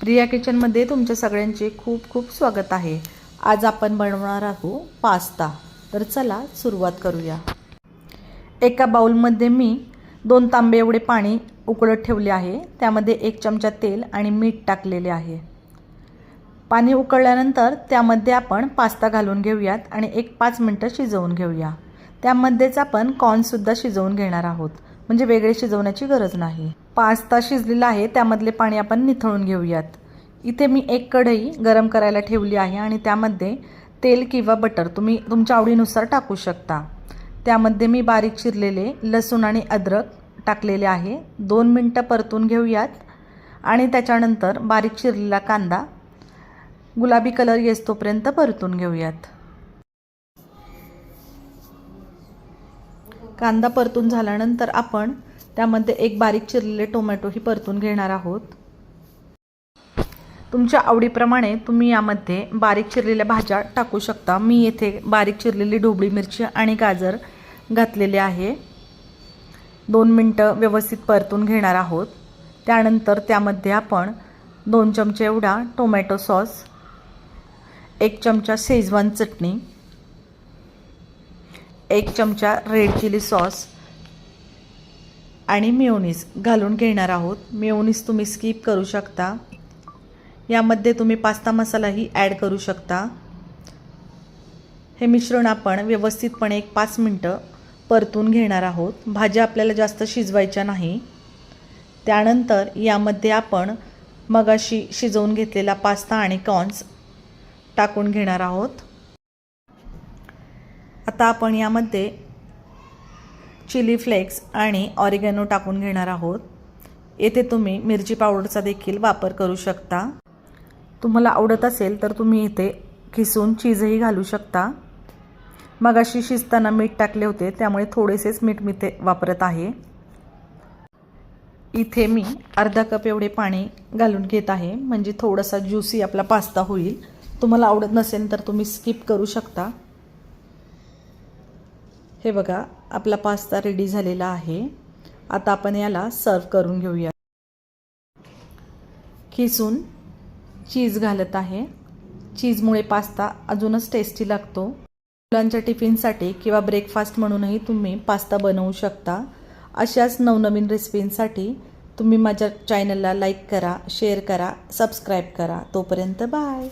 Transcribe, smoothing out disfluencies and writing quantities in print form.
प्रिया किचनमध्ये तुमच्या सगळ्यांचे खूप खूप स्वागत आहे। आज आपण बनवणार आहोत पास्ता। तर चला सुरुवात करूया। एका बाउलमध्ये मी 2 तांबे एवढे पाणी उकळत ठेवले आहे। त्यामध्ये 1 चमचा तेल आणि मीठ टाकलेले आहे। पाणी उकळल्यानंतर त्यामध्ये आपण पास्ता घालून घेऊयात आणि 5 मिनिटे शिजवून घेऊया। त्यामध्येच आपण कॉर्न सुद्धा शिजवून घेणार आहोत, म्हणजे वेगळे शिजवण्याची गरज नाही। पास्ता शिजलेला आहे, त्यामधले पाणी आपण निथळून घेऊयात। इथे मी 1 कढई गरम करायला ठेवली आहे आणि त्यामध्ये तेल किंवा बटर तुम्ही तुमच्या आवडीनुसार टाकू शकता। त्यामध्ये मी बारीक चिरलेले लसूण आणि अद्रक टाकलेले आहे। 2 मिनिटे परतून घेऊयात आणि त्याच्यानंतर बारीक चिरलेला कांदा गुलाबी कलर येईस्तोपर्यंत परतून घेऊयात। कांदा परतून झाल्यानंतर आपण त्यामध्ये 1 बारीक चिरलेले टोमॅटो ही परतून घेणार आहोत। तुमच्या आवडीप्रमाणे तुम्ही यामध्ये बारीक चिरलेल्या भाज्या टाकू शकता। मी येथे बारीक चिरलेली ढोबळी मिरची आणि गाजर घातलेले आहे। 2 मिनिटे व्यवस्थित परतून घेणार आहोत। त्यानंतर त्यामध्ये आपण 2 चमचे एवढा टोमॅटो सॉस, 1 चमचा शेजवान चटणी, 1 चमचा रेड चिली सॉस आणि मेयोनीज घालून घेणार आहोत। मेयोनीज तुम्ही स्किप करू शकता। यामध्ये तुम्ही पास्ता मसालाही ॲड करू शकता। हे मिश्रण आपण व्यवस्थितपणे 5 मिनिटे परतून घेणार आहोत। भाज्या आपल्याला जास्त शिजवायच्या नाही। त्यानंतर यामध्ये आपण मगाशी शिजवून घेतलेला पास्ता आणि कॉर्न्स टाकून घेणार आहोत। आता आपण यामध्ये चिली फ्लेक्स आणि ऑरिगॅनो टाकून घेणार आहोत। येथे तुम्ही मिरची पावडरचा देखील वापर करू शकता। तुम्हाला आवडत असेल तर तुम्ही इथे किसून चीजही घालू शकता। मगाशी शिजताना मीठ टाकले होते, त्यामुळे थोडेसेच मीठ मी ते वापरत आहे। इथे मी अर्धा कप एवढे पाणी घालून घेत आहे, म्हणजे थोडासा ज्यूसी आपला पास्ता होईल। तुम्हाला आवडत नसेल तर तुम्ही स्किप करू शकता। हे बघा, आपला पास्ता रेडी झालेला आहे। आता आपण याला सर्व करून घेऊया। खिसून चीज घालत आहे। चीजमुळे पास्ता अजूनच टेस्टी लागतो। मुलांच्या टिफिनसाठी किंवा ब्रेकफास्ट म्हणूनही तुम्ही पास्ता बनवू शकता। अशाच नवनवीन रेसिपींसाठी तुम्ही माझ्या चॅनलला लाईक करा, शेअर करा, सबस्क्राईब करा। तोपर्यंत बाय।